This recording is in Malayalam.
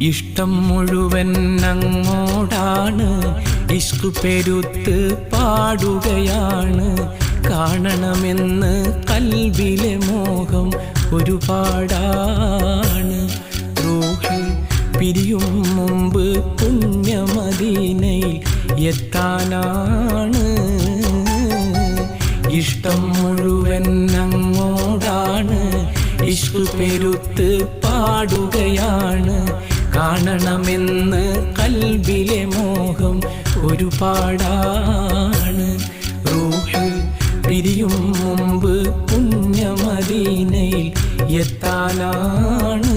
ഇഷ്ടം മുഴുവൻ അങ്ങോടാണ്, ഇഷ്ക് പെരുത്ത് പാടുകയാണ്. കാണണമെന്ന് കൽബിലെ മോഹം ഒരുപാടാണ്. റൂഹ് പിരിയും മുമ്പ് പുണ്യമദീനയിൽ എത്താനാണ്. ഇഷ്ടം മുഴുവൻ അങ്ങോടാണ്, ഇഷ്ക് പെരുത്ത് പാടുകയാണ്. കാണണമെന്ന് കൽബിലെ മോഹം ഒരുപാടാണ്. റൂഹ് പിരിയും മുമ്പ് പുണ്യമദീനയിൽ എത്താനാണ്.